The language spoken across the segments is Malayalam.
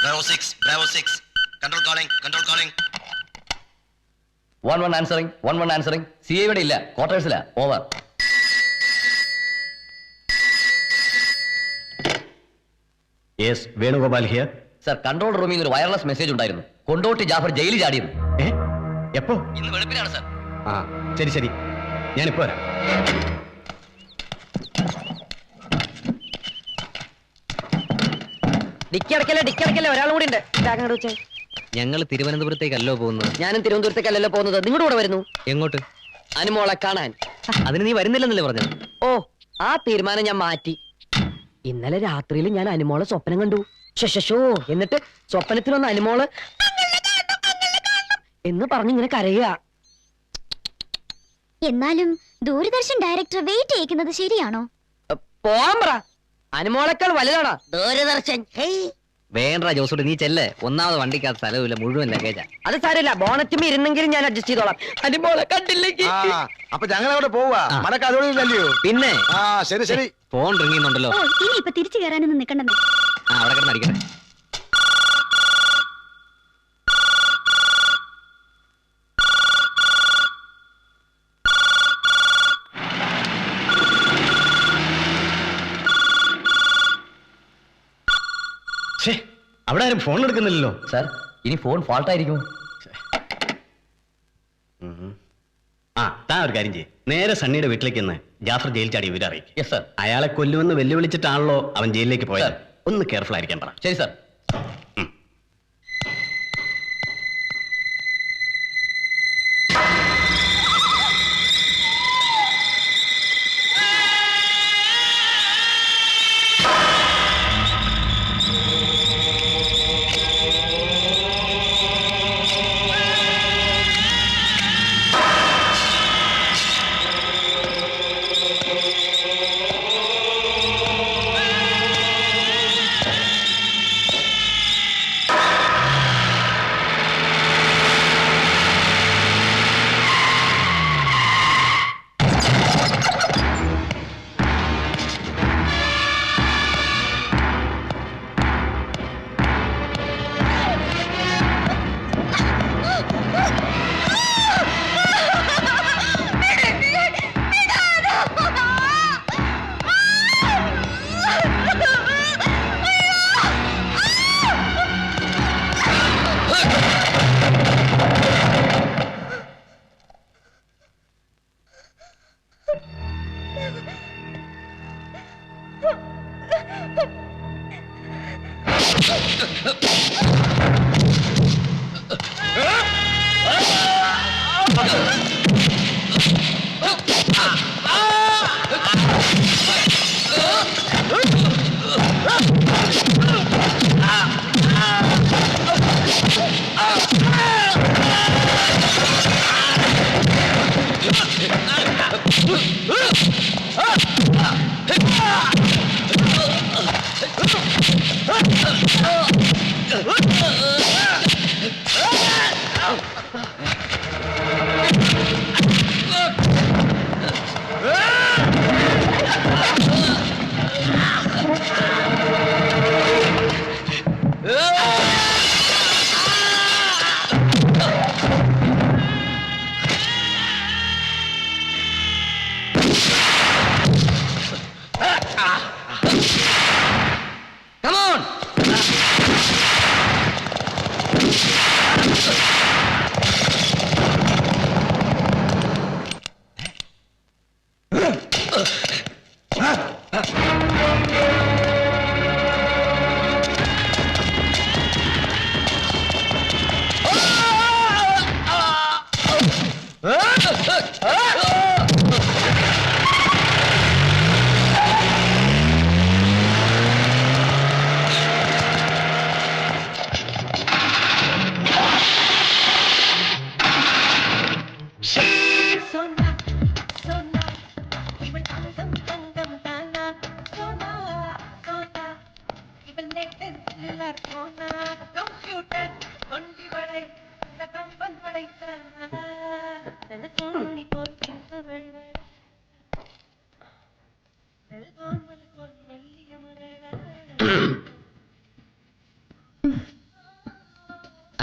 Bravo 6, Bravo 6. Control calling, control calling. 1-1 answering, 1-1 answering. CA ഇവിടെ ഇല്ല, ക്വാർട്ടേഴ്സിലാ. Over. Yes, Venugopal here. Sir, control റൂമിൽ നിന്ന് ഒരു വയർലെസ് മെസ്സേജ് ഉണ്ടായിരുന്നു. കൊണ്ടോട്ടി ജാഫർ ജയിലിൽ ചാടിയത്. എപ്പോ? ഇന്ന് വെളുപ്പിനാണ് സർ. ആ, ശരി ശരി, ഞാനിപ്പോ വരാം. ഡിക്കടക്കല്ലേ ഒരാളും കൂടി ഉണ്ട്. അങ്ങോട്ട് വെച്ചേ. ഞങ്ങൾ തിരുവനന്തപുരത്തേക്കല്ലോ പോകുന്നത്. ഞാനും തിരുവനന്തപുരത്തേക്കല്ലല്ലോ പോകുന്നത്. നിങ്ങളുടെ കൂടെ വരുന്നു. എങ്ങോട്ട്? അനുമോളെ കാണാൻ. അതിന് നീ വരുന്നില്ലെന്നല്ലേ പറഞ്ഞത്? ഓ, ആ തീരുമാനം ഞാൻ മാറ്റി. ഇന്നലെ രാത്രിയിൽ ഞാൻ അനുമോളെ സ്വപ്നം കണ്ടു. ശശോ, എന്നിട്ട് സ്വപ്നത്തിലൊന്ന് അനുമോള് എന്ന് പറഞ്ഞിങ്ങനെ കരയുക. എന്നാലും ദൂരദർശൻ ഡയറക്ടർ വെയിറ്റ് ചെയ്യിക്കുന്നത് ശരിയാണോ? പോവാൻ പറ. അനുമോളേക്കാൾ വലുതാണോ ദൂരദർശൻ? വേണ്ട ജോസൂട്ടി, നീ ചെല്ലേ. ഒന്നാമത് വണ്ടിക്കകത്ത് സ്ഥലമില്ല, മുഴുവൻ ലഗേജാ. അത് സാരമില്ല, ബോണറ്റും ഇരുന്നെങ്കിലും ഞാൻ അഡ്ജസ്റ്റ് ചെയ്തോളാം. അനുമോളെ കണ്ടില്ലെങ്കിൽ. അപ്പൊ ഞങ്ങൾ അവിടെ പോവാ. മടക്ക് അതോടില്ലല്ലോ. പിന്നെ ശരി ശരി. ഫോൺ റിംഗ് ചെയ്യുന്നുണ്ടല്ലോ. ഓ, ഇനി ഇപ്പൊ തിരിച്ചു കയറാനൊന്നും നിക്കണ്ടേ. അവിടെ കിടന്ന് അടിക്കട്ടെ. അവിടെ ആരും ഫോൺ എടുക്കുന്നില്ലല്ലോ. സർ, ഇനി ഫോൺ ഫാൾട്ട് ആയിരിക്കും. താൻ ഒരു കാര്യം ചെയ്യ്, നേരെ സണ്ണിയുടെ വീട്ടിലേക്ക് നിന്ന് ജാഫർ ജയിൽ ചാടി വിവരം അറിയിക്കും. Yes sir. അയാളെ കൊല്ലുമെന്ന് വെല്ലുവിളിച്ചിട്ടാണല്ലോ അവൻ ജയിലിലേക്ക് പോയത്. ഒന്ന് കെയർഫുൾ ആയിരിക്കാൻ പറ. ശരി സർ.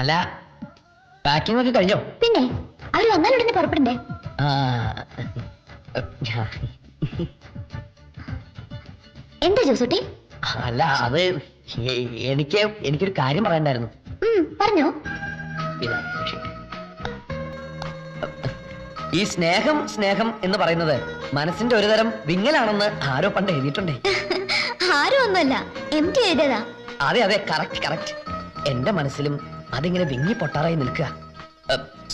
അല്ല പാക്കിംഗ് ഒക്കെ കഴിഞ്ഞോ? പിന്നെ അവര് വന്നാലുടനെ പുറപ്പെടണ്ടേ? ആ, എന്താ ജോസൂട്ടി? അല്ല അത് എനിക്കൊരു കാര്യം പറയണ്ടായിരുന്നു. പറഞ്ഞോ. ഇതാ, ഈ സ്നേഹം എന്ന് പറയുന്നത് മനസ്സിന്റെ ഒരു തരം വിങ്ങലാണെന്ന് ആരോ പണ്ട് എഴുതിയിട്ടുണ്ടേ. ആരും ഒന്നുമല്ല, MT എഴുതിയതാ. അതെ കറക്റ്റ്. എന്റെ മനസ്സിലും അതിങ്ങനെ വിങ്ങി പൊട്ടാറായി നിൽക്കുക.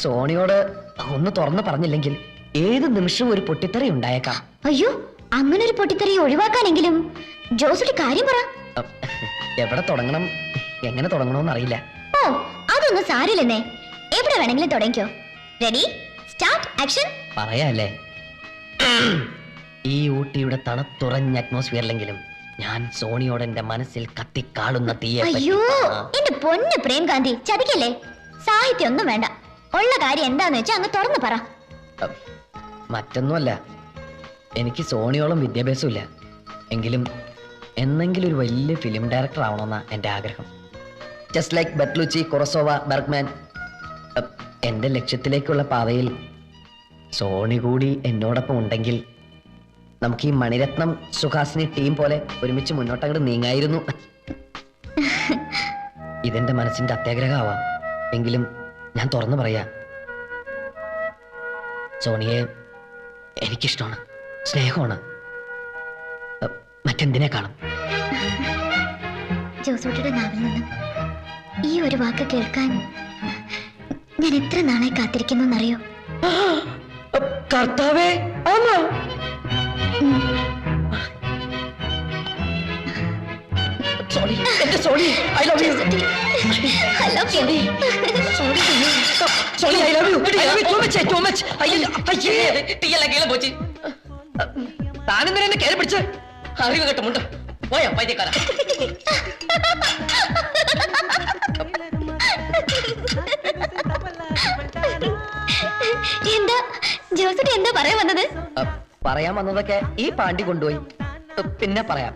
സോണിയോട് ഒന്ന് തുറന്നു പറഞ്ഞില്ലെങ്കിൽ ഏത് നിമിഷവും ഒരു പൊട്ടിത്തെറി ഉണ്ടായേക്കാം. അയ്യോ, അങ്ങനെ ഒരു പൊട്ടിത്തെറി ഒഴിവാക്കാനെങ്കിലും ജോസൂട്ടി കാര്യം പറ. എവിടെ തുടങ്ങണം, എങ്ങനെ തുടങ്ങണമെന്ന് അറിയില്ല. ഓ, അതൊന്നും സാരില്ലെന്നേ. എവിടെ വേണമെങ്കിലും തുടങ്ങിക്കോ. Ready, start, action. പറയാല്ലേ, ഈ ഊട്ടിയുടെ തണുത്തുറഞ്ഞ അറ്റ്മോസ്ഫിയറിലെങ്കിലും ഞാൻ സോണിയോട് എന്റെ മനസ്സിൽ കത്തിക്കാളുന്ന തീയെ അയ്യോ, എന്റെ പൊന്ന് പ്രേംകാന്തി, ചതിക്കല്ലേ. സാഹിത്യം ഒന്നും വേണ്ട, ഉള്ള കാര്യം എന്താന്ന് വെച്ചാ അങ്ങ് തുറന്നു പറ. മറ്റൊന്നുമല്ല, എനിക്ക് സോണിയോളം വിദ്യാഭ്യാസമില്ല. എങ്കിലും എന്നെങ്കിലും ഒരു വലിയ ഫിലിം ഡയറക്ടർ ആവണമെന്ന എന്റെ ആഗ്രഹം. Just like Bertolucci, Kurosawa, Bergman. എന്റെ ലക്ഷ്യത്തിലേക്കുള്ള പാതയിൽ സോണി കൂടി എന്നോടൊപ്പം ഉണ്ടെങ്കിൽ നമുക്ക് ഈ മണിരത്നം സുഹാസിനി ടീം പോലെ ഒരുമിച്ച് മുന്നോട്ടങ്ങോട്ട് നീങ്ങായിരുന്നു. ഇതെന്റെ മനസ്സിന്റെ അത്യാഗ്രഹമാവാം. എങ്കിലും ഞാൻ തുറന്നു പറയാ, സോണിയെ എനിക്കിഷ്ടമാണ്, സ്നേഹമാണ്, മറ്റെന്തിനേക്കാളും. ജോസൂട്ടിയുടെ നാവിൽ നിന്നും ഈ ഒരു വാക്ക് കേൾക്കാൻ ഞാൻ എത്ര നാളായി കാത്തിരിക്കുന്നു എന്നറിയോ? കർത്താവേ, സോണി, എന്റെ Sony, I love you. I love you. Sony, I love you. Too much. താനെന്തിനാ എന്നെ കയറി പിടിച്ച്? അറിവ് കേട്ടുമുണ്ട് പോയാ പൈത്യക്കാരാ. എന്താ ജോസൂട്ടി എന്താ പറയാൻ വന്നത്? പറയാൻ വന്നതൊക്കെ ഈ പാണ്ടി കൊണ്ടുപോയി. പിന്നെ പറയാം.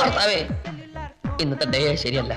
കർത്താവേ, ഇന്നത്തെ ഡേ ശരിയല്ല.